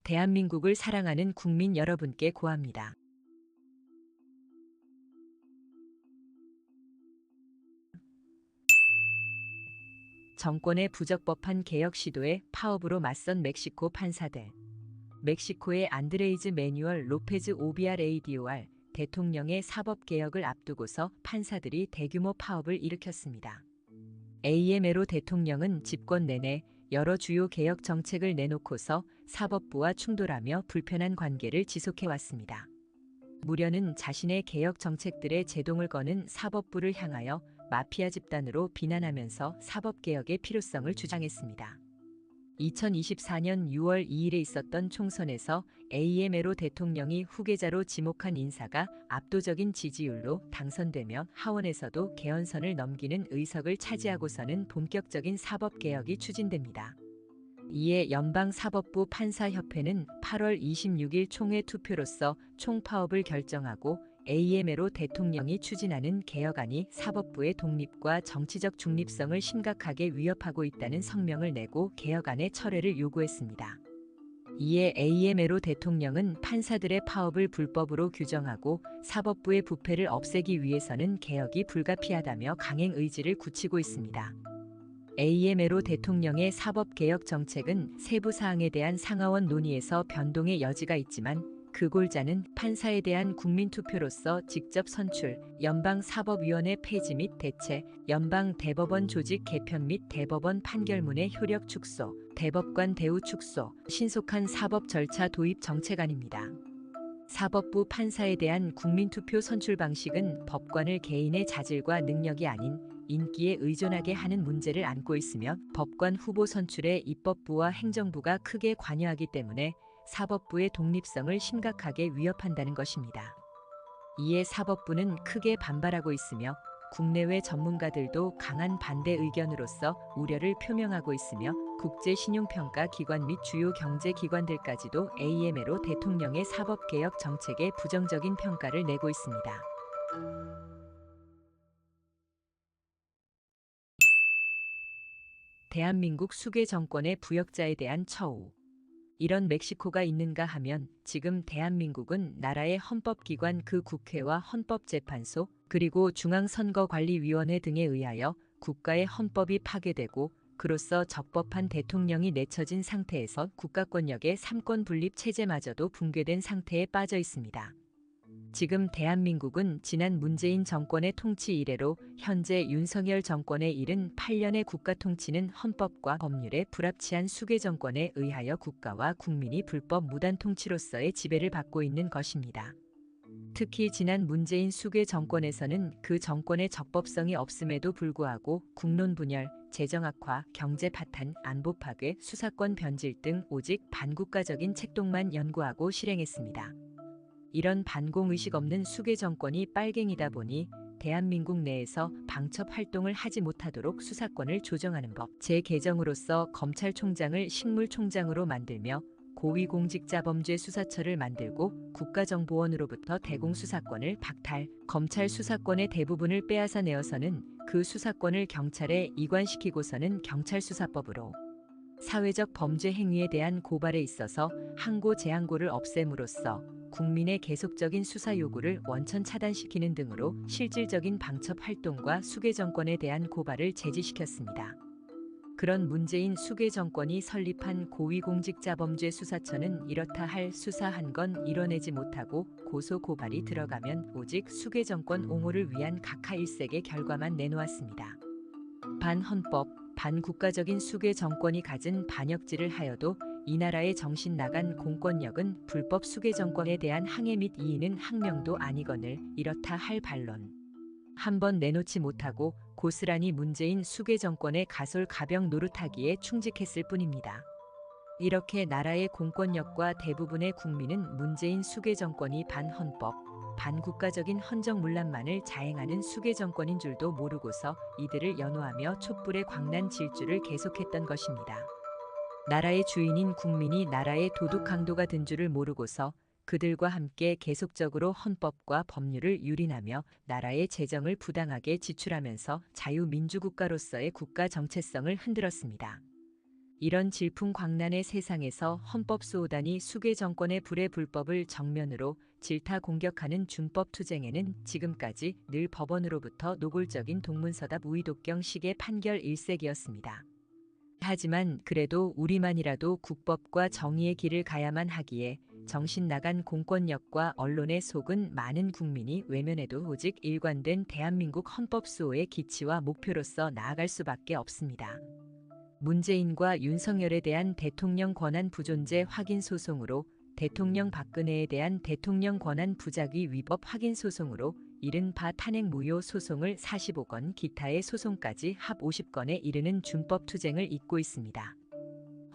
대한민국을 사랑하는 국민 여러분께 고합니다. 정권의 부적법한 개혁 시도에 파업으로 맞선 멕시코 판사들. 멕시코의 안드레이즈 매뉴얼 로페즈 오비아레이디오알 대통령의 사법개혁을 앞두고서 판사들이 대규모 파업을 일으켰습니다. AMLO 대통령은 집권 내내 여러 주요 개혁 정책을 내놓고서 사법부와 충돌하며 불편한 관계를 지속해왔습니다. 무려는 자신의 개혁 정책들에 제동을 거는 사법부를 향하여 마피아 집단으로 비난하면서 사법개혁의 필요성을 주장했습니다. 2024년 6월 2일에 있었던 총선에서 AMLO 대통령이 후계자로 지목한 인사가 압도적인 지지율로 당선되며 하원에서도 개헌선을 넘기는 의석을 차지하고서는 본격적인 사법개혁이 추진됩니다. 이에 연방사법부 판사협회는 8월 26일 총회 투표로서 총파업을 결정하고 AMLO 대통령이 추진하는 개혁안이 사법부의 독립과 정치적 중립성을 심각하게 위협하고 있다는 성명을 내고 개혁안의 철회를 요구했습니다. 이에 AMLO 대통령은 판사들의 파업을 불법으로 규정하고 사법부의 부패를 없애기 위해서는 개혁이 불가피하다며 강행 의지를 굳히고 있습니다. AMLO 대통령의 사법개혁 정책은 세부 사항에 대한 상하원 논의에서 변동의 여지가 있지만 그 골자는 판사에 대한 국민투표로서 직접 선출, 연방사법위원회 폐지 및 대체, 연방대법원 조직 개편 및 대법원 판결문의 효력 축소, 대법관 대우 축소, 신속한 사법 절차 도입 정책안입니다. 사법부 판사에 대한 국민투표 선출 방식은 법관을 개인의 자질과 능력이 아닌 인기에 의존하게 하는 문제를 안고 있으며 법관 후보 선출에 입법부와 행정부가 크게 관여하기 때문에 사법부의 독립성을 심각하게 위협한다는 것입니다. 이에 사법부는 크게 반발하고 있으며 국내외 전문가들도 강한 반대 의견으로서 우려를 표명하고 있으며 국제신용평가기관 및 주요 경제기관들까지도 AMLO 대통령의 사법개혁 정책에 부정적인 평가를 내고 있습니다. 대한민국 수괴 정권의 부역자에 대한 처우. 이런 멕시코가 있는가 하면 지금 대한민국은 나라의 헌법기관 그 국회와 헌법재판소 그리고 중앙선거관리위원회 등에 의하여 국가의 헌법이 파괴되고 그로써 적법한 대통령이 내쳐진 상태에서 국가권력의 삼권분립 체제마저도 붕괴된 상태에 빠져 있습니다. 지금 대한민국은 지난 문재인 정권의 통치 이래로 현재 윤석열 정권에 이른 8년의 국가 통치는 헌법과 법률에 불합치한 수괴 정권에 의하여 국가와 국민이 불법 무단 통치로서의 지배를 받고 있는 것입니다. 특히 지난 문재인 수괴 정권에서는 그 정권의 적법성이 없음에도 불구하고 국론 분열, 재정 악화, 경제 파탄, 안보 파괴, 수사권 변질 등 오직 반국가적인 책동만 연구하고 실행했습니다. 이런 반공의식 없는 수괴 정권이 빨갱이다 보니 대한민국 내에서 방첩 활동을 하지 못하도록 수사권을 조정하는 법 재개정으로써 검찰총장을 식물총장으로 만들며 고위공직자범죄수사처를 만들고 국가정보원으로부터 대공수사권을 박탈, 검찰 수사권의 대부분을 빼앗아 내어서는 그 수사권을 경찰에 이관시키고서는 경찰수사법으로 사회적 범죄 행위에 대한 고발에 있어서 항고 재항고를 없앰으로써 국민의 계속적인 수사 요구를 원천 차단시키는 등으로 실질적인 방첩 활동과 수괴 정권에 대한 고발을 제지시켰습니다. 그런 문재인 수괴 정권이 설립한 고위공직자범죄수사처는 이렇다 할 수사 한 건 이뤄내지 못하고 고소 고발이 들어가면 오직 수괴 정권 옹호를 위한 각하일색의 결과만 내놓았습니다. 반헌법, 반국가적인 수괴 정권이 가진 반역질을 하여도 이 나라의 정신 나간 공권력은 불법 수괴 정권에 대한 항해 및 이의는 항명도 아니거늘 이렇다 할 반론 한 번 내놓지 못하고 고스란히 문재인 수괴 정권의 가솔가병 노릇하기에 충직했을 뿐입니다. 이렇게 나라의 공권력과 대부분의 국민은 문재인 수괴 정권이 반헌법, 반국가적인 헌정문란만을 자행하는 수괴 정권인 줄도 모르고서 이들을 연호하며 촛불의 광란 질주를 계속했던 것입니다. 나라의 주인인 국민이 나라의 도둑 강도가 된 줄을 모르고서 그들과 함께 계속적으로 헌법과 법률을 유린하며 나라의 재정을 부당하게 지출하면서 자유민주국가로서의 국가 정체성을 흔들었습니다. 이런 질풍광란의 세상에서 헌법수호단이 수괴 정권의 불의 불법을 정면으로 질타 공격하는 준법투쟁에는 지금까지 늘 법원으로부터 노골적인 동문서답 우의독경식의 판결 일색이었습니다. 하지만 그래도 우리만이라도 국법과 정의의 길을 가야만 하기에 정신 나간 공권력과 언론에 속은 많은 국민이 외면해도 오직 일관된 대한민국 헌법 수호의 기치와 목표로서 나아갈 수밖에 없습니다. 문재인과 윤석열에 대한 대통령 권한 부존재 확인 소송으로, 대통령 박근혜에 대한 대통령 권한 부작위 위법 확인 소송으로 이른바 탄핵 무효 소송을 45건, 기타의 소송까지 합 50건에 이르는 준법투쟁을 잇고 있습니다.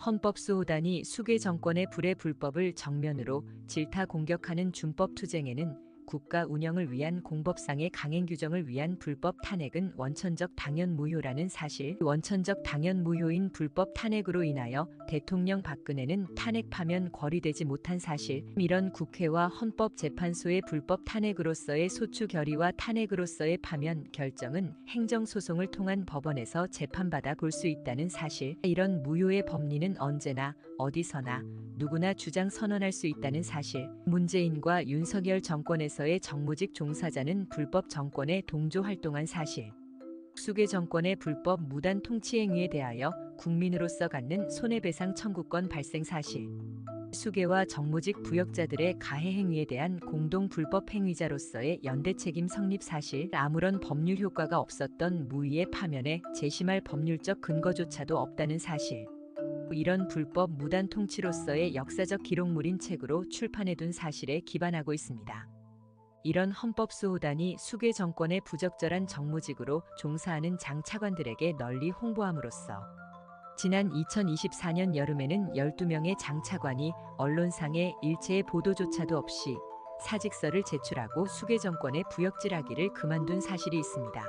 헌법수호단이 수괴 정권의 불의 불법을 정면으로 질타 공격하는 준법투쟁에는 국가 운영을 위한 공법상의 강행 규정을 위한 불법 탄핵은 원천적 당연 무효라는 사실, 원천적 당연 무효인 불법 탄핵으로 인하여 대통령 박근혜는 탄핵 파면 거리되지 못한 사실, 이런 국회와 헌법재판소의 불법 탄핵으로서의 소추 결의와 탄핵으로서의 파면 결정은 행정소송을 통한 법원에서 재판받아 볼 수 있다는 사실, 이런 무효의 법리는 언제나 어디서나 누구나 주장 선언할 수 있다는 사실, 문재인과 윤석열 정권에서의 정무직 종사자는 불법 정권에 동조 활동한 사실, 수괴 정권의 불법 무단 통치 행위에 대하여 국민으로서 갖는 손해배상 청구권 발생 사실, 수괴와 정무직 부역자들의 가해 행위에 대한 공동 불법 행위자로서의 연대 책임 성립 사실, 아무런 법률 효과가 없었던 무의의 파면에 재심할 법률적 근거조차도 없다는 사실, 이런 불법 무단 통치로서의 역사적 기록물인 책으로 출판해둔 사실에 기반하고 있습니다. 이런 헌법수호단이 수괴 정권의 부적절한 정무직으로 종사하는 장 차관들에게 널리 홍보함으로써 지난 2024년 여름에는 12명의 장 차관이 언론상의 일체의 보도조차도 없이 사직서를 제출하고 수괴 정권의 부역질하기를 그만둔 사실이 있습니다.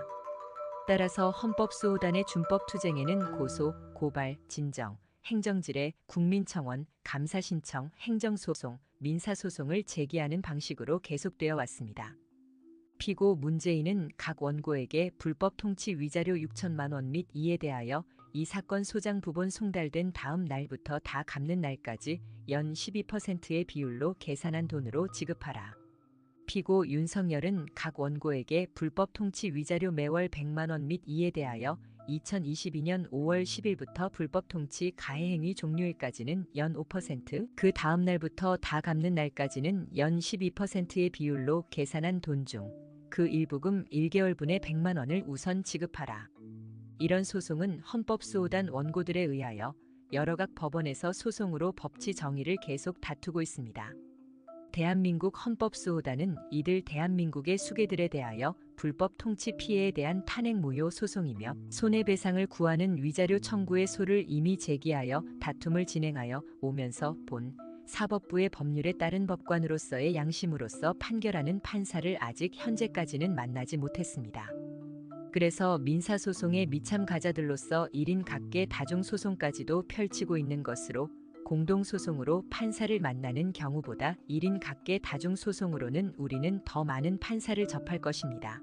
따라서 헌법수호단의 준법투쟁에는 고소, 고발, 진정, 행정질의 국민청원, 감사신청, 행정소송, 민사소송을 제기하는 방식으로 계속되어 왔습니다. 피고 문재인은 각 원고에게 불법 통치 위자료 6천만 원 및 이에 대하여 이 사건 소장 부본 송달된 다음 날부터 다 갚는 날까지 연 12%의 비율로 계산한 돈으로 지급하라. 피고 윤석열은 각 원고에게 불법 통치 위자료 매월 100만 원 및 이에 대하여 2022년 5월 10일부터 불법 통치 가해행위 종료일까지는 연 5%, 그 다음 날부터 다 갚는 날까지는 연 12%의 비율로 계산한 돈 중 그 일부금 1개월분의 100만 원을 우선 지급하라. 이런 소송은 헌법수호단 원고들에 의하여 여러 각 법원에서 소송으로 법치 정의를 계속 다투고 있습니다. 대한민국 헌법수호단은 이들 대한민국의 수괴들에 대하여 불법 통치 피해에 대한 탄핵 무효 소송이며 손해배상을 구하는 위자료 청구의 소를 이미 제기하여 다툼을 진행하여 오면서 본 사법부의 법률에 따른 법관으로서의 양심으로서 판결하는 판사를 아직 현재까지는 만나지 못했습니다. 그래서 민사소송의 미참 가자들로서 1인 각계 다중소송까지도 펼치고 있는 것으로 공동소송으로 판사를 만나는 경우보다 1인 각계 다중소송으로는 우리는 더 많은 판사를 접할 것입니다.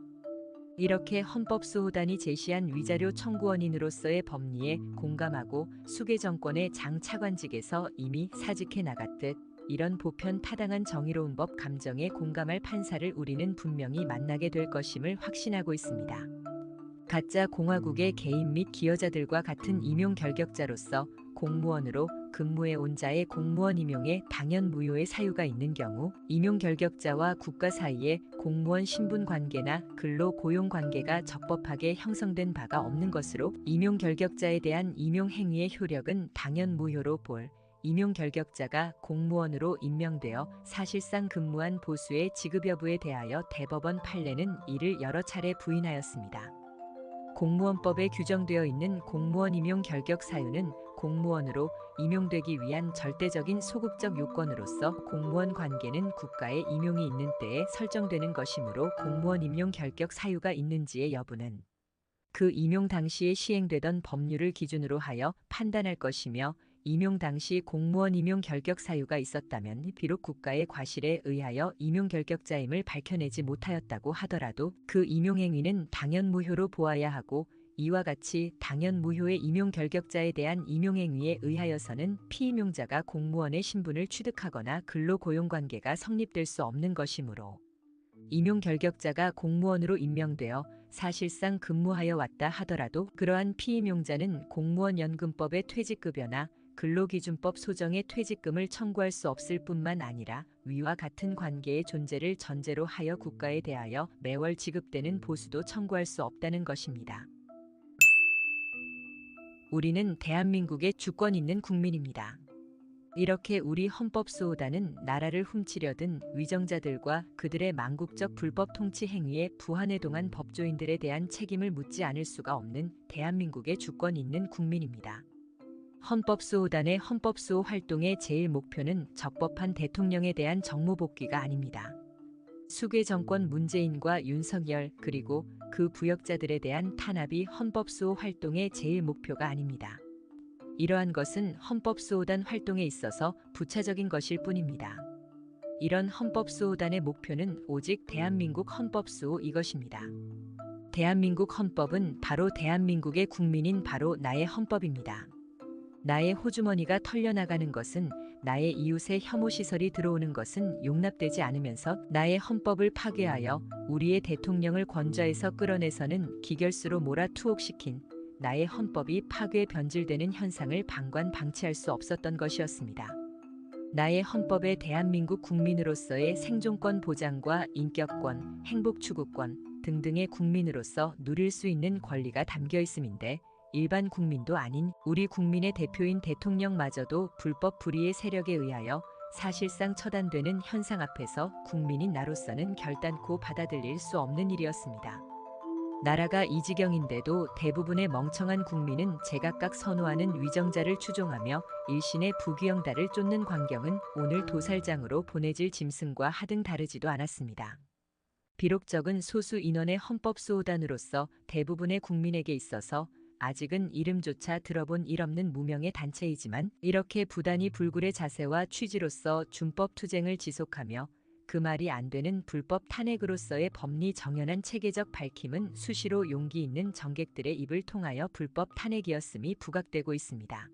이렇게 헌법수호단이 제시한 위자료 청구원인으로서의 법리에 공감하고 수괴 정권의 장 차관직에서 이미 사직해 나갔듯 이런 보편 타당한 정의로운 법 감정에 공감할 판사를 우리는 분명히 만나게 될 것임을 확신하고 있습니다. 가짜 공화국의 개인 및 기여자들과 같은 임용 결격자로서 공무원으로 근무해 온 자의 공무원 임용에 당연 무효의 사유가 있는 경우 임용 결격자와 국가 사이에 공무원 신분 관계나 근로 고용 관계가 적법하게 형성된 바가 없는 것으로 임용 결격자에 대한 임용 행위의 효력은 당연 무효로 볼 임용 결격자가 공무원으로 임명되어 사실상 근무한 보수의 지급 여부에 대하여 대법원 판례는 이를 여러 차례 부인하였습니다. 공무원법에 규정되어 있는 공무원 임용 결격 사유는 공무원으로 임용되기 위한 절대적인 소극적 요건으로서 공무원 관계는 국가의 임용이 있는 때에 설정되는 것이므로 공무원 임용 결격 사유가 있는지의 여부는 그 임용 당시에 시행되던 법률을 기준으로 하여 판단할 것이며 임용 당시 공무원 임용 결격 사유가 있었다면 비록 국가의 과실에 의하여 임용 결격자임을 밝혀내지 못하였다고 하더라도 그 임용 행위는 당연 무효로 보아야 하고 이와 같이 당연 무효의 임용 결격자에 대한 임용행위에 의하여서는 피임용자가 공무원의 신분을 취득하거나 근로고용관계가 성립될 수 없는 것이므로 임용 결격자가 공무원으로 임명되어 사실상 근무하여 왔다 하더라도 그러한 피임용자는 공무원연금법의 퇴직급여나 근로기준법 소정의 퇴직금을 청구할 수 없을 뿐만 아니라 위와 같은 관계의 존재를 전제로 하여 국가에 대하여 매월 지급되는 보수도 청구할 수 없다는 것입니다. 우리는 대한민국의 주권 있는 국민입니다. 이렇게 우리 헌법수호단은 나라를 훔치려든 위정자들과 그들의 망국적 불법 통치 행위에 부한해동한 법조인들에 대한 책임을 묻지 않을 수가 없는 대한민국의 주권 있는 국민입니다. 헌법수호단의 헌법수호 활동의 제일 목표는 적법한 대통령에 대한 정무복귀가 아닙니다. 수괴 정권 문재인과 윤석열 그리고 그 부역자들에 대한 탄압이 헌법수호 활동의 제일 목표가 아닙니다. 이러한 것은 헌법수호단 활동에 있어서 부차적인 것일 뿐입니다. 이런 헌법수호단의 목표는 오직 대한민국 헌법수호 이것입니다. 대한민국 헌법은 바로 대한민국의 국민인 바로 나의 헌법입니다. 나의 호주머니가 털려나가는 것은 나의 이웃의 혐오시설이 들어오는 것은 용납되지 않으면서 나의 헌법을 파괴하여 우리의 대통령을 권좌에서 끌어내서는 기결수로 몰아 투옥시킨 나의 헌법이 파괴 변질되는 현상을 방치할 수 없었던 것이었습니다. 나의 헌법에 대한민국 국민으로서의 생존권 보장과 인격권, 행복 추구권 등등의 국민으로서 누릴 수 있는 권리가 담겨 있음인데 일반 국민도 아닌 우리 국민의 대표인 대통령마저도 불법 불의의 세력에 의하여 사실상 처단되는 현상 앞에서 국민인 나로서는 결단코 받아들일 수 없는 일이었습니다. 나라가 이 지경인데도 대부분의 멍청한 국민은 제각각 선호하는 위정자를 추종하며 일신의 부귀영달을 쫓는 광경은 오늘 도살장으로 보내질 짐승과 하등 다르지도 않았습니다. 비록 적은 소수 인원의 헌법수호단으로서 대부분의 국민에게 있어서 아직은 이름조차 들어본 일 없는 무명의 단체이지만 이렇게 부단히 불굴의 자세와 취지로서 준법 투쟁을 지속하며 그 말이 안 되는 불법 탄핵으로서의 법리 정연한 체계적 밝힘은 수시로 용기 있는 정객들의 입을 통하여 불법 탄핵이었음이 부각되고 있습니다.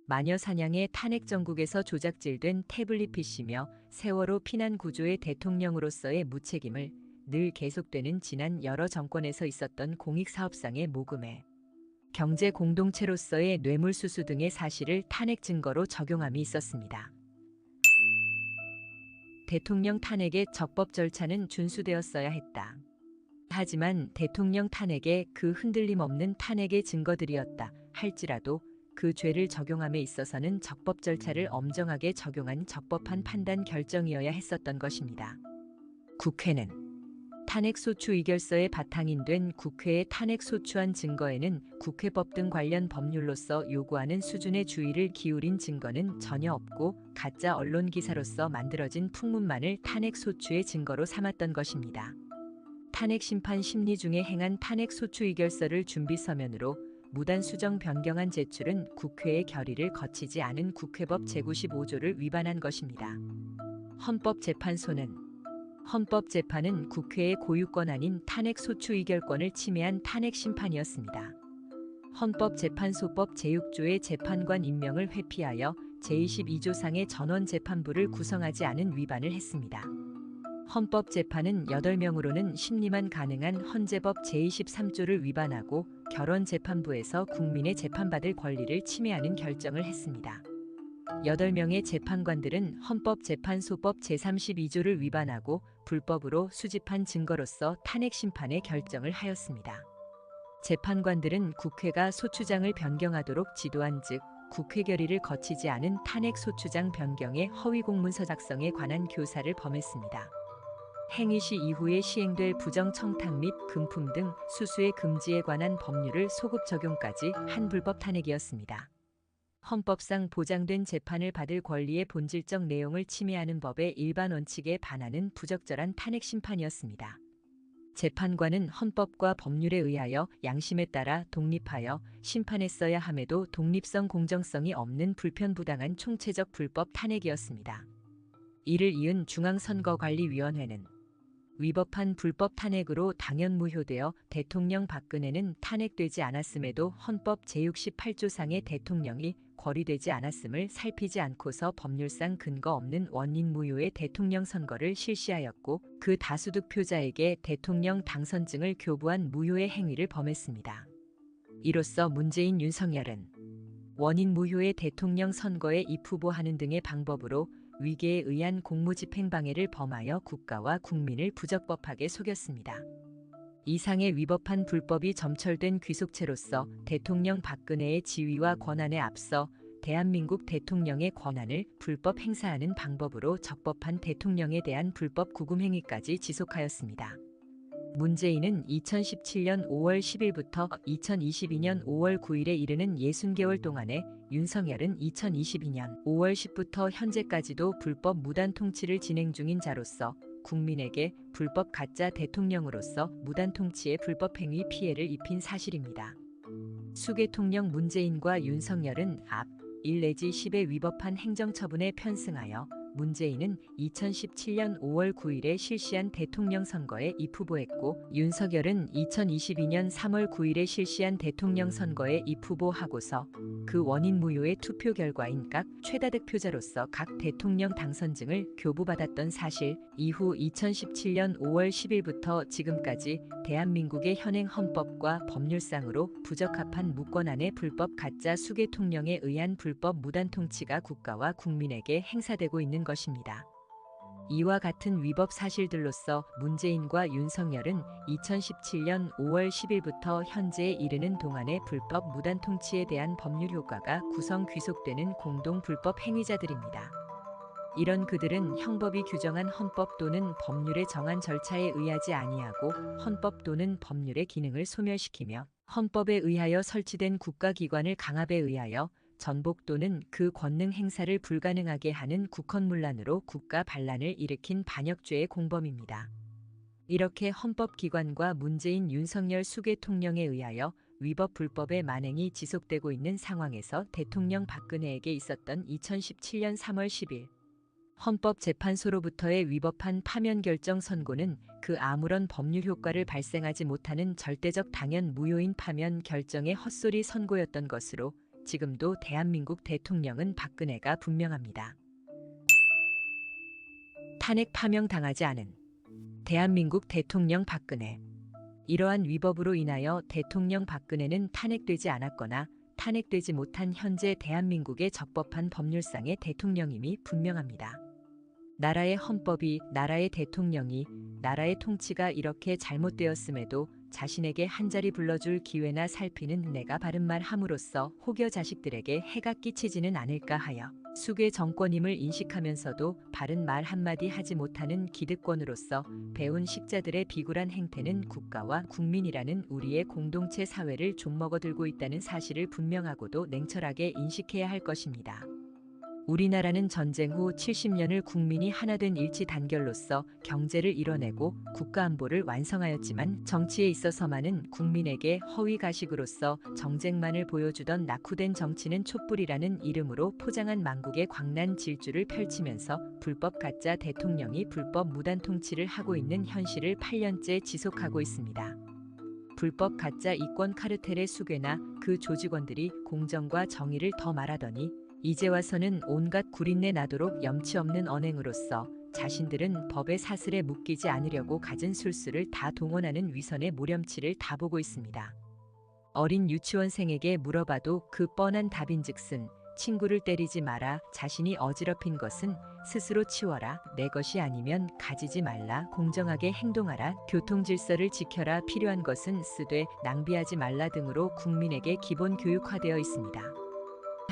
마녀 사냥의 탄핵 정국에서 조작질된 태블릿 PC며 세월호 피난 구조의 대통령으로서의 무책임을 늘 계속되는 지난 여러 정권에서 있었던 공익사업상의 모금에 경제 공동체로서의 뇌물수수 등의 사실을 탄핵 증거로 적용함이 있었습니다. 대통령 탄핵의 적법 절차는 준수되었어야 했다. 하지만 대통령 탄핵에 그 흔들림 없는 탄핵의 증거들이었다 할지라도 그 죄를 적용함에 있어서는 적법 절차를 엄정하게 적용한 적법한 판단 결정이어야 했었던 것입니다. 국회는 탄핵소추 의결서의 바탕인 된 국회의 탄핵소추안 증거에는 국회법 등 관련 법률로서 요구하는 수준의 주의를 기울인 증거는 전혀 없고 가짜 언론 기사로서 만들어진 풍문만을 탄핵소추의 증거로 삼았던 것입니다. 탄핵심판 심리 중에 행한 탄핵소추 의결서를 준비 서면으로 무단 수정 변경안 제출은 국회의 결의를 거치지 않은 국회법 제95조를 위반한 것입니다. 헌법재판은 국회의 고유권 아닌 탄핵소추 의결권을 침해한 탄핵심판이었습니다. 헌법재판소법 제6조의 재판관 임명을 회피하여 제22조상의 전원재판부를 구성하지 않은 위반을 했습니다. 헌법재판은 8명으로는 심리만 가능한 헌재법 제23조를 위반하고 결원재판부에서 국민의 재판받을 권리를 침해하는 결정을 했습니다. 8명의 재판관들은 헌법재판소법 제32조를 위반하고 불법으로 수집한 증거로서 탄핵심판의 결정을 하였습니다. 재판관들은 국회가 소추장을 변경하도록 지도한 즉 국회 결의를 거치지 않은 탄핵소추장 변경의 허위공문서 작성에 관한 교사를 범했습니다. 행위 시 이후에 시행될 부정청탁 및 금품 등 수수의 금지에 관한 법률을 소급 적용까지 한 불법 탄핵이었습니다. 헌법상 보장된 재판을 받을 권리의 본질적 내용을 침해하는 법의 일반 원칙에 반하는 부적절한 탄핵 심판이었습니다. 재판관은 헌법과 법률에 의하여 양심에 따라 독립하여 심판했어야 함에도 독립성 공정성이 없는 불편부당한 총체적 불법 탄핵이었습니다. 이를 이은 중앙선거관리위원회는 위법한 불법 탄핵으로 당연 무효되어 대통령 박근혜는 탄핵되지 않았음에도 헌법 제68조상의 대통령이 거리되지 않았음을 살피지 않고서 법률상 근거 없는 원인 무효의 대통령 선거를 실시하였고 그 다수 득표자에게 대통령 당선증을 교부한 무효의 행위를 범했습니다. 이로써 문재인 윤석열은 원인 무효의 대통령 선거에 입후보하는 등의 방법으로 위계에 의한 공무집행방해를 범하여 국가와 국민을 부적법하게 속였습니다. 이상의 위법한 불법이 점철된 귀속체로서 대통령 박근혜의 지위와 권한에 앞서 대한민국 대통령의 권한을 불법 행사하는 방법으로 적법한 대통령에 대한 불법 구금행위까지 지속하였습니다. 문재인은 2017년 5월 10일부터 2022년 5월 9일에 이르는 60개월 동안에 윤석열은 2022년 5월 10일부터 현재까지도 불법 무단 통치를 진행 중인 자로서 국민에게 불법 가짜 대통령으로서 무단 통치의 불법 행위 피해를 입힌 사실입니다. 수계통령 문재인과 윤석열은 앞 1 내지 10의 위법한 행정처분에 편승하여 문재인은 2017년 5월 9일에 실시한 대통령 선거에 입후보했고 윤석열은 2022년 3월 9일에 실시한 대통령 선거에 입후보하고서 그 원인 무효의 투표 결과인 각 최다 득표자로서 각 대통령 당선증을 교부받았던 사실, 이후 2017년 5월 10일부터 지금까지 대한민국의 현행 헌법과 법률상으로 부적합한 무권한의 불법 가짜 수계통령에 의한 불법 무단 통치가 국가와 국민에게 행사되고 있는 것입니다. 이와 같은 위법 사실들로서 문재인과 윤석열은 2017년 5월 10일부터 현재에 이르는 동안의 불법 무단 통치에 대한 법률 효과가 구성 귀속되는 공동 불법 행위자들입니다. 이런 그들은 형법이 규정한 헌법 또는 법률에 정한 절차에 의하지 아니하고 헌법 또는 법률의 기능을 소멸시키며 헌법에 의하여 설치된 국가기관을 강압에 의하여 전복 또는 그 권능 행사를 불가능하게 하는 국헌문란으로 국가 반란을 일으킨 반역죄의 공범입니다. 이렇게 헌법기관과 문재인 윤석열 수계통령에 의하여 위법 불법의 만행이 지속되고 있는 상황에서 대통령 박근혜에게 있었던 2017년 3월 10일 헌법재판소로부터의 위법한 파면결정 선고는 그 아무런 법률 효과를 발생하지 못하는 절대적 당연 무효인 파면 결정의 헛소리 선고였던 것으로 지금도 대한민국 대통령은 박근혜가 분명합니다. 탄핵 파면당하지 않은 대한민국 대통령 박근혜. 이러한 위법으로 인하여 대통령 박근혜는 탄핵되지 않았거나 탄핵되지 못한 현재 대한민국의 적법한 법률상의 대통령임이 분명합니다. 나라의 헌법이, 나라의 대통령이, 나라의 통치가 이렇게 잘못되었음에도 자신에게 한자리 불러줄 기회나 살피는 내가 바른 말 함으로써 혹여 자식들에게 해가 끼치지는 않을까 하여 수괴 정권임을 인식하면서도 바른 말 한마디 하지 못하는 기득권으로서 배운 식자들의 비굴한 행태는 국가와 국민이라는 우리의 공동체 사회를 좀먹어들고 있다는 사실을 분명하고도 냉철하게 인식해야 할 것입니다. 우리나라는 전쟁 후 70년을 국민이 하나된 일치 단결로서 경제를 이뤄내고 국가안보를 완성하였지만 정치에 있어서만은 국민에게 허위 가식으로서 정쟁만을 보여주던 낙후된 정치는 촛불이라는 이름으로 포장한 망국의 광란 질주를 펼치면서 불법 가짜 대통령이 불법 무단 통치를 하고 있는 현실을 8년째 지속하고 있습니다. 불법 가짜 이권 카르텔의 수괴나 그 조직원들이 공정과 정의를 더 말하더니 이제 와서는 온갖 구린내 나도록 염치 없는 언행으로서 자신들은 법의 사슬에 묶이지 않으려고 갖은 술수를 다 동원하는 위선의 모렴치를 다 보고 있습니다. 어린 유치원생에게 물어봐도 그 뻔한 답인즉슨 친구를 때리지 마라, 자신이 어지럽힌 것은 스스로 치워라, 내 것이 아니면 가지지 말라, 공정하게 행동하라, 교통질서를 지켜라, 필요한 것은 쓰되 낭비하지 말라 등으로 국민에게 기본 교육화되어 있습니다.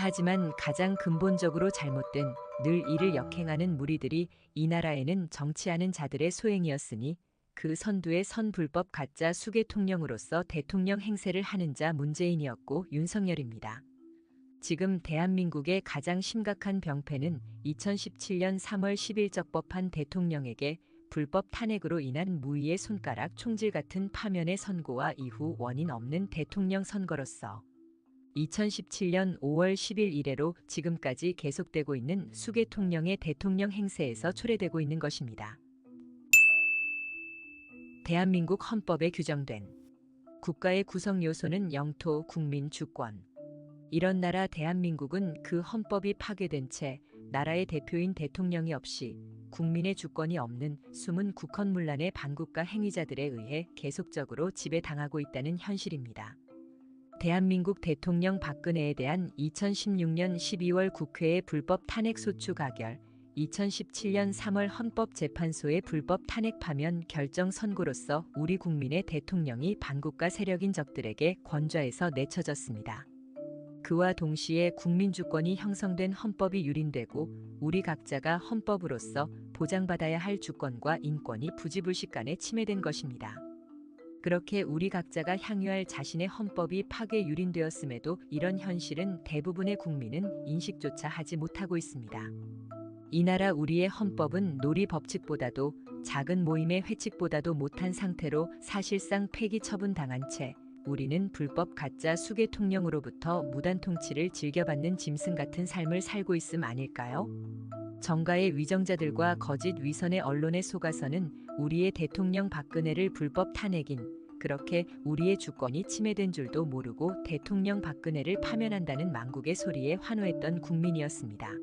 하지만 가장 근본적으로 잘못된 늘 이를 역행하는 무리들이 이 나라에는 정치하는 자들의 소행이었으니 그 선두의 선불법 가짜 수계통령으로서 대통령 행세를 하는 자 문재인이었고 윤석열입니다. 지금 대한민국의 가장 심각한 병폐는 2017년 3월 10일 적법한 대통령에게 불법 탄핵으로 인한 무의의 손가락 총질 같은 파면의 선고와 이후 원인 없는 대통령 선거로서 2017년 5월 10일 이래로 지금까지 계속되고 있는 수계통령의 대통령 행세에서 초래되고 있는 것입니다. 대한민국 헌법에 규정된 국가의 구성 요소는 영토, 국민, 주권. 이런 나라 대한민국은 그 헌법이 파괴된 채 나라의 대표인 대통령이 없이 국민의 주권이 없는 숨은 국헌문란의 반국가 행위자들에 의해 계속적으로 지배당하고 있다는 현실입니다. 대한민국 대통령 박근혜에 대한 2016년 12월 국회의 불법 탄핵 소추 가결, 2017년 3월 헌법재판소의 불법 탄핵 파면 결정 선고로서 우리 국민의 대통령이 반국가 세력인 적들에게 권좌에서 내쳐졌습니다. 그와 동시에 국민주권이 형성된 헌법이 유린되고 우리 각자가 헌법으로서 보장받아야 할 주권과 인권이 부지불식간에 침해된 것입니다. 그렇게 우리 각자가 향유할 자신의 헌법이 파괴 유린되었음에도 이런 현실은 대부분의 국민은 인식조차 하지 못하고 있습니다. 이 나라 우리의 헌법은 놀이 법칙보다도 작은 모임의 회칙보다도 못한 상태로 사실상 폐기 처분당한 채 우리는 불법 가짜 수괴 통령으로부터 무단 통치를 즐겨받는 짐승 같은 삶을 살고 있음 아닐까요? 정가의 위정자들과 거짓 위선의 언론에 속아서는 우리의 대통령 박근혜를 불법 탄핵인 그렇게 우리의 주권이 침해된 줄도 모르고 대통령 박근혜를 파면한다는 망국의 소리에 환호했던 국민이었습니다.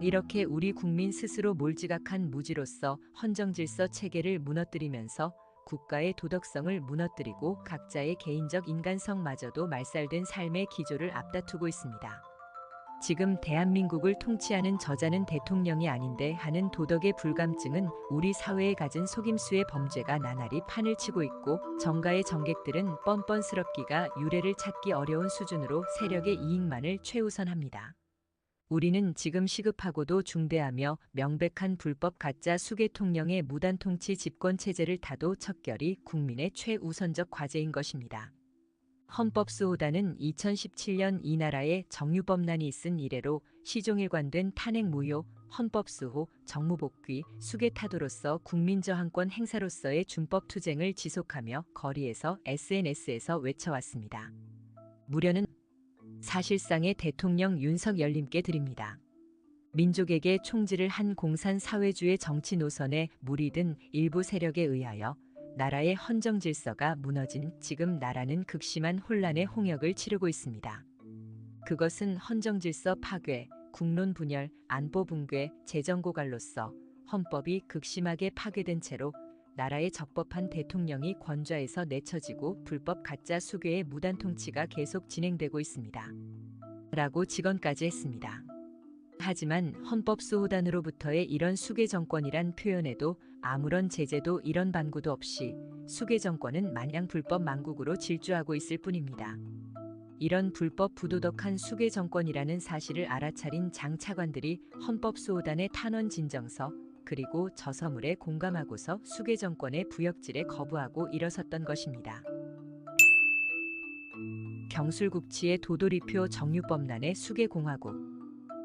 이렇게 우리 국민 스스로 몰지각한 무지로서 헌정질서 체계를 무너뜨리면서 국가의 도덕성을 무너뜨리고 각자의 개인적 인간성마저도 말살된 삶의 기조를 앞다투고 있습니다. 지금 대한민국을 통치하는 저자는 대통령이 아닌데 하는 도덕의 불감증은 우리 사회에 갖은 속임수의 범죄가 나날이 판을 치고 있고 정가의 정객들은 뻔뻔스럽기가 유례를 찾기 어려운 수준으로 세력의 이익만을 최우선합니다. 우리는 지금 시급하고도 중대하며 명백한 불법 가짜 수괴 통령의 무단 통치 집권 체제를 타도 척결이 국민의 최우선적 과제인 것입니다. 헌법수호단은 2017년 이 나라에 정유법난이 있은 이래로 시종일관된 탄핵 무효, 헌법수호, 정무복귀, 수괴 타도로서 국민저항권 행사로서의 준법 투쟁을 지속하며 거리에서 SNS에서 외쳐왔습니다. 무려는 사실상의 대통령 윤석열님께 드립니다. 민족에게 총질을 한 공산사회주의 정치 노선에 무리든 일부 세력에 의하여 나라의 헌정 질서가 무너진 지금 나라는 극심한 혼란의 홍역을 치르고 있습니다. 그것은 헌정 질서 파괴, 국론 분열, 안보 붕괴, 재정 고갈로서 헌법이 극심하게 파괴된 채로 나라의 적법한 대통령이 권좌에서 내쳐지고 불법 가짜 수괴의 무단 통치가 계속 진행되고 있습니다. 라고 직언까지 했습니다. 하지만 헌법수호단으로부터의 이런 수괴 정권이란 표현에도 아무런 제재도 이런 반구도 없이 수괴 정권은 마냥 불법 망국으로 질주하고 있을 뿐입니다. 이런 불법 부도덕한 수괴 정권이라는 사실을 알아차린 장 차관들이 헌법수호단의 탄원 진정서 그리고 저서물에 공감하고서 수괴 정권의 부역질에 거부하고 일어섰던 것입니다. 경술국치의 도돌이표 정유법난의 수괴공화국.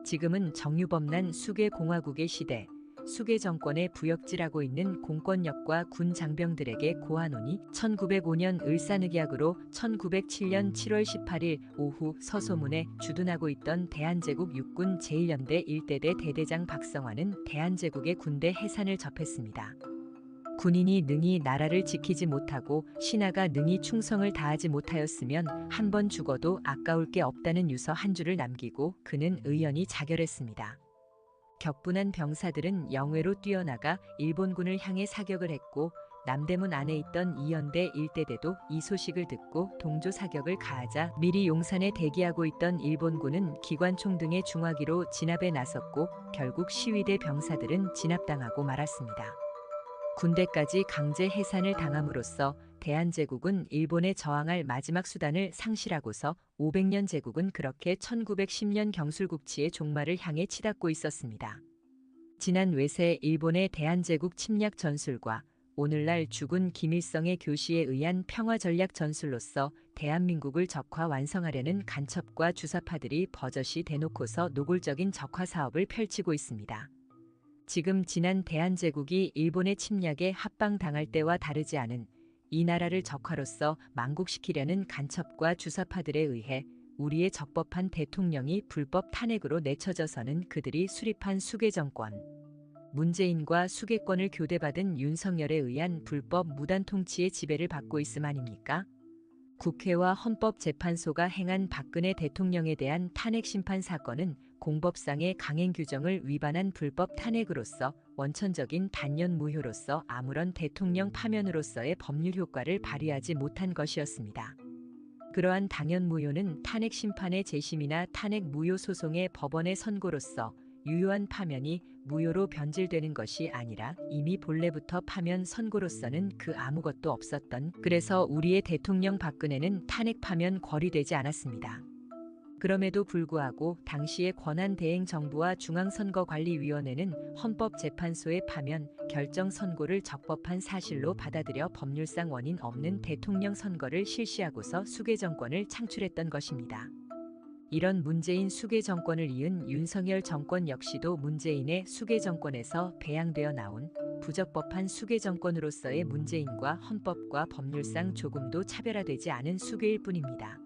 지금은 정유법난 수괴공화국의 시대, 수괴 정권에 부역질하고 있는 공권력과 군 장병들에게 고한오니 1905년 을사늑약으로 1907년 7월 18일 오후 서소문에 주둔하고 있던 대한제국 육군 제1연대 1대대 대대장 박성환은 대한제국의 군대 해산을 접했습니다. 군인이 능히 나라를 지키지 못하고 신하가 능히 충성을 다하지 못하였으면 한 번 죽어도 아까울 게 없다는 유서 한 줄을 남기고 그는 의연히 자결했습니다. 격분한 병사들은 영외로 뛰어나가 일본군을 향해 사격을 했고 남대문 안에 있던 2연대 1대대도 이 소식을 듣고 동조 사격을 가하자 미리 용산에 대기하고 있던 일본군은 기관총 등의 중화기로 진압에 나섰고 결국 시위대 병사들은 진압당하고 말았습니다. 군대까지 강제 해산을 당함으로써 대한제국은 일본에 저항할 마지막 수단을 상실하고서 500년 제국은 그렇게 1910년 경술국치의 종말을 향해 치닫고 있었습니다. 지난 외세 일본의 대한제국 침략 전술과 오늘날 죽은 김일성의 교시에 의한 평화전략 전술로서 대한민국을 적화 완성하려는 간첩과 주사파들이 버젓이 대놓고서 노골적인 적화 사업을 펼치고 있습니다. 지금 지난 대한제국이 일본의 침략에 합방당할 때와 다르지 않은 이 나라를 적화로서 망국시키려는 간첩과 주사파들에 의해 우리의 적법한 대통령이 불법 탄핵으로 내쳐져서는 그들이 수립한 수괴 정권, 문재인과 수개권을 교대받은 윤석열에 의한 불법 무단 통치의 지배를 받고 있음 아닙니까? 국회와 헌법재판소가 행한 박근혜 대통령에 대한 탄핵 심판 사건은 공법상의 강행 규정을 위반한 불법 탄핵으로서 원천적인 단연 무효로서 아무런 대통령 파면으로서의 법률 효과를 발휘하지 못한 것이었습니다. 그러한 당연 무효는 탄핵 심판의 재심이나 탄핵 무효 소송의 법원의 선고로서 유효한 파면이 무효로 변질되는 것이 아니라 이미 본래부터 파면 선고로서는 그 아무것도 없었던, 그래서 우리의 대통령 박근혜는 탄핵 파면 거리되지 않았습니다. 그럼에도 불구하고 당시의 권한대행정부와 중앙선거관리위원회는 헌법재판소의 파면 결정 선고를 적법한 사실로 받아들여 법률상 원인 없는 대통령 선거를 실시하고서 수계 정권을 창출했던 것입니다. 이런 문재인 수계 정권을 이은 윤석열 정권 역시도 문재인의 수계 정권에서 배양되어 나온 부적법한 수계 정권으로서의 문재인과 헌법과 법률상 조금도 차별화되지 않은 수계일 뿐입니다.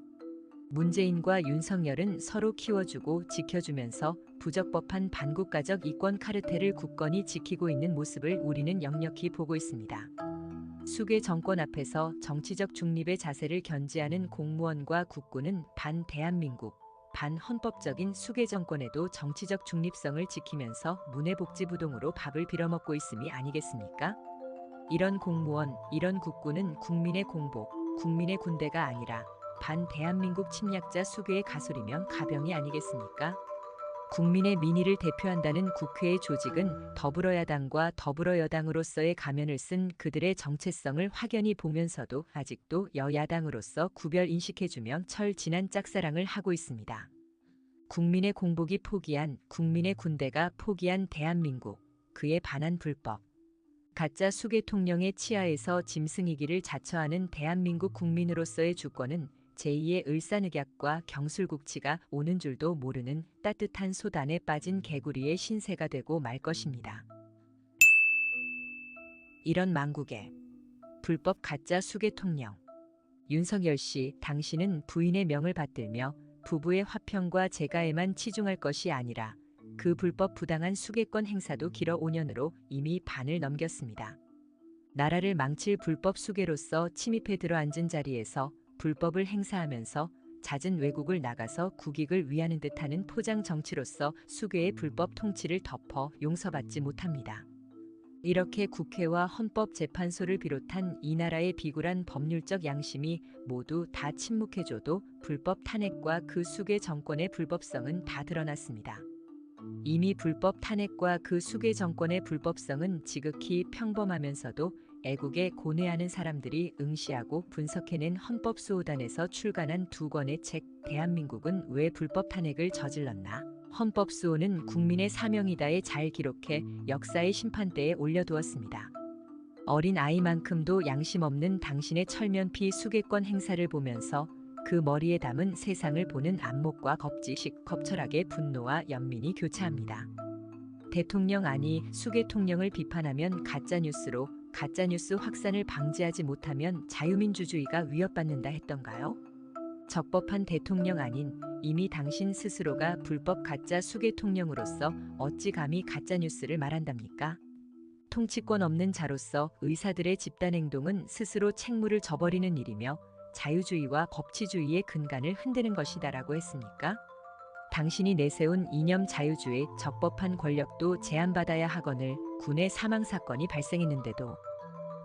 문재인과 윤석열은 서로 키워주고 지켜주면서 부적법한 반국가적 이권 카르텔을 굳건히 지키고 있는 모습을 우리는 역력히 보고 있습니다. 수계 정권 앞에서 정치적 중립의 자세를 견지하는 공무원과 국군은 반대한민국, 반헌법적인 수계 정권에도 정치적 중립성을 지키면서 문해복지부동으로 밥을 빌어먹고 있음이 아니겠습니까? 이런 공무원, 이런 국군은 국민의 공복, 국민의 군대가 아니라 반대한민국 침략자 수괴의 가솔이면 가병이 아니겠습니까? 국민의 민의를 대표한다는 국회의 조직은 더불어야당과 더불어여당으로서의 가면을 쓴 그들의 정체성을 확연히 보면서도 아직도 여야당으로서 구별 인식해주며 철진한 짝사랑을 하고 있습니다. 국민의 공복이 포기한, 국민의 군대가 포기한 대한민국, 그에 반한 불법. 가짜 수계통령의 치하에서 짐승이기를 자처하는 대한민국 국민으로서의 주권은 제2의 을사늑약과 경술국치가 오는 줄도 모르는 따뜻한 소단에 빠진 개구리의 신세가 되고 말 것입니다. 이런 망국의 불법 가짜 수계통령. 윤석열 씨, 당신은 부인의 명을 받들며 부부의 화평과 재가에만 치중할 것이 아니라 그 불법 부당한 수계권 행사도 길어 5년으로 이미 반을 넘겼습니다. 나라를 망칠 불법 수계로서 침입해 들어앉은 자리에서 불법을 행사하면서 잦은 외국을 나가서 국익을 위하는 듯하는 포장 정치로서 수괴의 불법 통치를 덮어 용서받지 못합니다. 이렇게 국회와 헌법재판소를 비롯한 이 나라의 비굴한 법률적 양심이 모두 다 침묵해줘도 불법 탄핵과 그 수괴 정권의 불법성은 다 드러났습니다. 이미 불법 탄핵과 그 수괴 정권의 불법성은 지극히 평범하면서도 애국에 고뇌하는 사람들이 응시하고 분석해낸 헌법수호단에서 출간한 2권의 책 대한민국은 왜 불법 탄핵을 저질렀나? 헌법수호는 국민의 사명이다에 잘 기록해 역사의 심판대에 올려두었습니다. 어린 아이만큼도 양심 없는 당신의 철면피 수계권 행사를 보면서 그 머리에 담은 세상을 보는 안목과 겁지식 겁철하게 분노와 연민이 교차합니다. 대통령 아니 수계통령을 비판하면 가짜뉴스로, 가짜뉴스 확산을 방지하지 못하면 자유민주주의가 위협받는다 했던가요? 적법한 대통령 아닌 이미 당신 스스로가 불법 가짜 수계통령으로서 어찌 감히 가짜뉴스를 말한답니까? 통치권 없는 자로서 의사들의 집단행동은 스스로 책무를 져버리는 일이며 자유주의와 법치주의의 근간을 흔드는 것이다라고 했습니까? 당신이 내세운 이념 자유주의 적법한 권력도 제한받아야 하거늘 군의 사망사건이 발생했는데도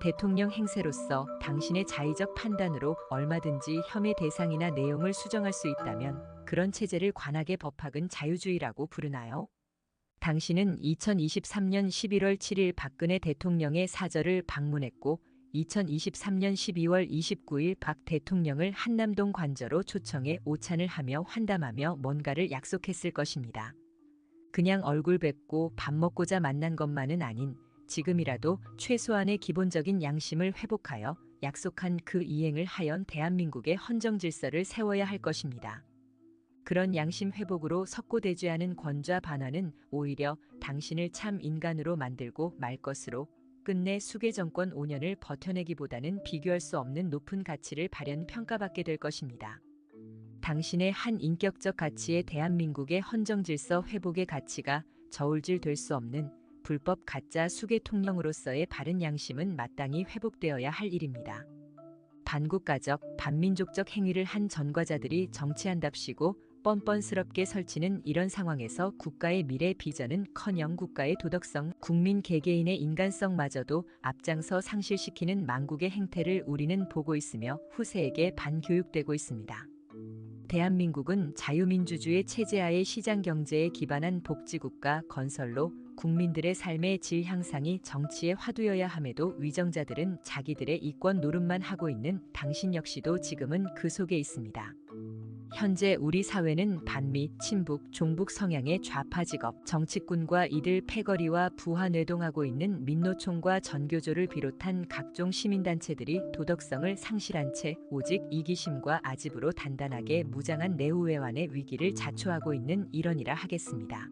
대통령 행세로서 당신의 자의적 판단으로 얼마든지 혐의 대상이나 내용을 수정할 수 있다면 그런 체제를 관악의 법학은 자유주의라고 부르나요? 당신은 2023년 11월 7일 박근혜 대통령의 사저를 방문했고 2023년 12월 29일 박 대통령을 한남동 관저로 초청해 오찬을 하며 환담하며 뭔가를 약속했을 것입니다. 그냥 얼굴 뵙고 밥 먹고자 만난 것만은 아닌 지금이라도 최소한의 기본적인 양심을 회복하여 약속한 그 이행을 하연 대한민국의 헌정 질서를 세워야 할 것입니다. 그런 양심 회복으로 석고대죄하는 권좌 반환은 오히려 당신을 참 인간으로 만들고 말 것으로 끝내 수계 정권 5년을 버텨내기보다는 비교할 수 없는 높은 가치를 발현 평가받게 될 것입니다. 당신의 한 인격적 가치에 대한민국의 헌정 질서 회복의 가치가 저울질 될 수 없는 불법 가짜 수계 통령으로서의 바른 양심은 마땅히 회복되어야 할 일입니다. 반국가적, 반민족적 행위를 한 전과자들이 정치한답시고 뻔뻔스럽게 설치는 이런 상황에서 국가의 미래 비전은커녕 국가의 도덕성, 국민 개개인의 인간성마저도 앞장서 상실시키는 망국의 행태를 우리는 보고 있으며 후세에게 반교육되고 있습니다. 대한민국은 자유민주주의 체제하에 시장경제에 기반한 복지국가 건설로 국민들의 삶의 질 향상이 정치의 화두여야 함에도 위정자들은 자기들의 이권 노름만 하고 있는 당신 역시도 지금은 그 속에 있습니다. 현재 우리 사회는 반미, 친북, 종북 성향의 좌파 직업, 정치꾼과 이들 패거리와 부하뇌동하고 있는 민노총과 전교조를 비롯한 각종 시민단체들이 도덕성을 상실한 채 오직 이기심과 아집으로 단단하게 무장한 내후외환의 위기를 자초하고 있는 일원이라 하겠습니다.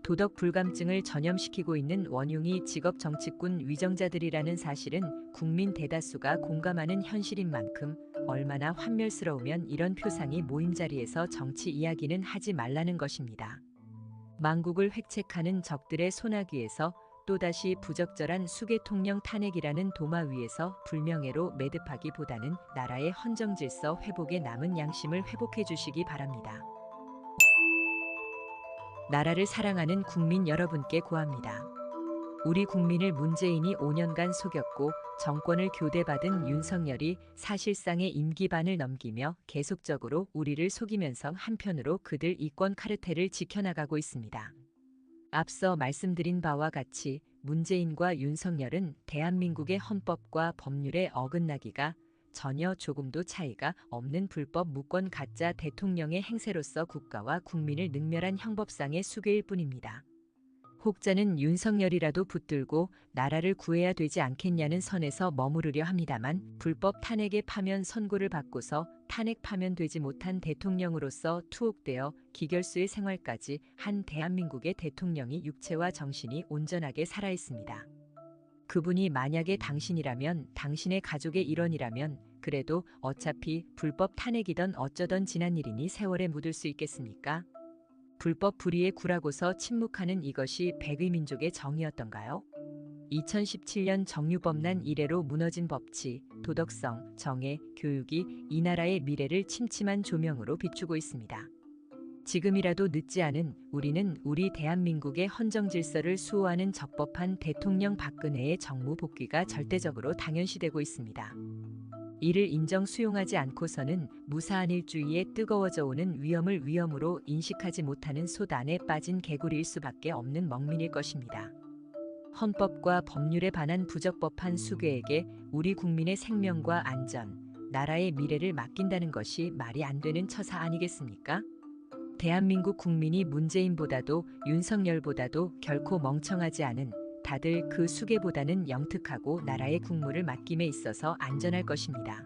도덕 불감증을 전염시키고 있는 원흉이 직업 정치꾼 위정자들이라는 사실은 국민 대다수가 공감하는 현실인 만큼 얼마나 환멸스러우면 이런 표상이 모임 자리에서 정치 이야기는 하지 말라는 것입니다. 망국을 획책하는 적들의 소나기에서 또다시 부적절한 수계 통령 탄핵이라는 도마 위에서 불명예로 매듭하기보다는 나라의 헌정질서 회복에 남은 양심을 회복해 주시기 바랍니다. 나라를 사랑하는 국민 여러분께 고합니다. 우리 국민을 문재인이 5년간 속였고 정권을 교대받은 윤석열이 사실상의 임기 반을 넘기며 계속적으로 우리를 속이면서 한편으로 그들 이권 카르텔을 지켜나가고 있습니다. 앞서 말씀드린 바와 같이 문재인과 윤석열은 대한민국의 헌법과 법률에 어긋나기가 전혀 조금도 차이가 없는 불법 무권 가짜 대통령의 행세로서 국가와 국민을 능멸한 형법상의 수괴일 뿐입니다. 혹자는 윤석열이라도 붙들고 나라를 구해야 되지 않겠냐는 선에서 머무르려 합니다만 불법 탄핵의 파면 선고를 받고서 탄핵 파면되지 못한 대통령으로서 투옥되어 기결수의 생활까지 한 대한민국의 대통령이 육체와 정신이 온전하게 살아있습니다. 그분이 만약에 당신이라면, 당신의 가족의 일원이라면 그래도 어차피 불법 탄핵이던 어쩌던 지난 일이니 세월에 묻을 수 있겠습니까? 불법 불의에 굴하고서 침묵하는 이것이 백의민족의 정의였던가요? 2017년 정유법난 이래로 무너진 법치, 도덕성, 정의, 교육이 이 나라의 미래를 침침한 조명으로 비추고 있습니다. 지금이라도 늦지 않은 우리는 우리 대한민국의 헌정질서를 수호하는 적법한 대통령 박근혜의 정무 복귀가 절대적으로 당연시되고 있습니다. 이를 인정 수용하지 않고서는 무사한 일주의에 뜨거워져 오는 위험을 위험으로 인식하지 못하는 솥 안에 빠진 개구리일 수밖에 없는 먹민일 것입니다. 헌법과 법률에 반한 부적법한 수괴에게 우리 국민의 생명과 안전, 나라의 미래를 맡긴다는 것이 말이 안 되는 처사 아니겠습니까? 대한민국 국민이 문재인보다도 윤석열보다도 결코 멍청하지 않은 다들 그 수괴보다는 영특하고 나라의 국무를 맡김에 있어서 안전할 것입니다.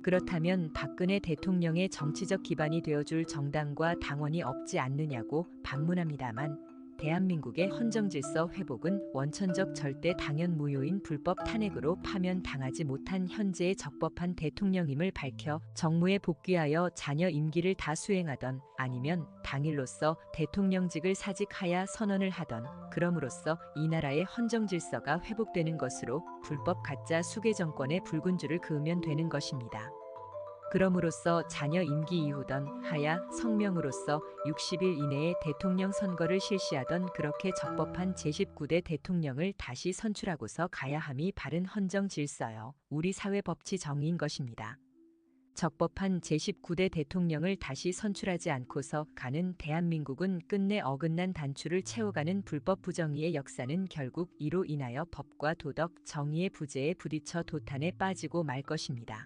그렇다면 박근혜 대통령의 정치적 기반이 되어줄 정당과 당원이 없지 않느냐고 반문합니다만 대한민국의 헌정질서 회복은 원천적 절대 당연 무효인 불법 탄핵으로 파면당하지 못한 현재의 적법한 대통령임을 밝혀 정무에 복귀하여 자녀 임기를 다 수행하던 아니면 당일로서 대통령직을 사직하여 선언을 하던 그럼으로써 이 나라의 헌정질서가 회복되는 것으로 불법 가짜 수괴 정권의 붉은 줄을 그으면 되는 것입니다. 그럼으로써 자녀 임기 이후던 하야 성명으로서 60일 이내에 대통령 선거를 실시하던 그렇게 적법한 제19대 대통령을 다시 선출하고서 가야 함이 바른 헌정 질서요. 우리 사회 법치 정의인 것입니다. 적법한 제19대 대통령을 다시 선출하지 않고서 가는 대한민국은 끝내 어긋난 단추를 채워가는 불법 부정의의 역사는 결국 이로 인하여 법과 도덕, 정의의 부재에 부딪혀 도탄에 빠지고 말 것입니다.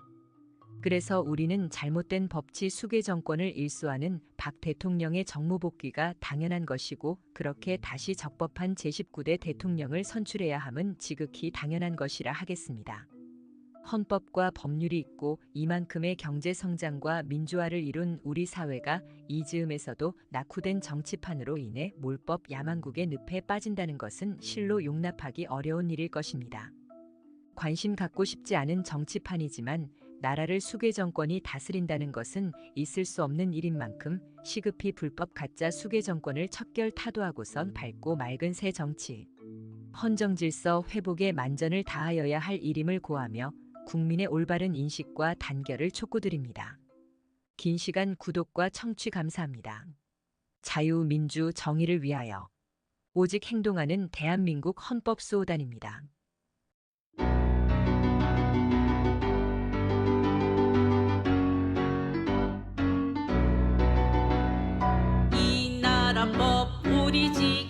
그래서 우리는 잘못된 법치 수괴 정권을 일수하는 박 대통령의 정무 복귀가 당연한 것이고 그렇게 다시 적법한 제19대 대통령을 선출해야 함은 지극히 당연한 것이라 하겠습니다. 헌법과 법률이 있고 이만큼의 경제 성장과 민주화를 이룬 우리 사회가 이 즈음에서도 낙후된 정치판으로 인해 몰법 야만국의 늪에 빠진다는 것은 실로 용납하기 어려운 일일 것입니다. 관심 갖고 싶지 않은 정치판이지만 나라를 수괴 정권이 다스린다는 것은 있을 수 없는 일인 만큼 시급히 불법 가짜 수괴 정권을 척결 타도하고선 밝고 맑은 새 정치, 헌정 질서 회복에 만전을 다하여야 할 일임을 고하며 국민의 올바른 인식과 단결을 촉구드립니다. 긴 시간 구독과 청취 감사합니다. 자유, 민주, 정의를 위하여 오직 행동하는 대한민국 헌법수호단입니다. 이 나라 법 우리 지키자.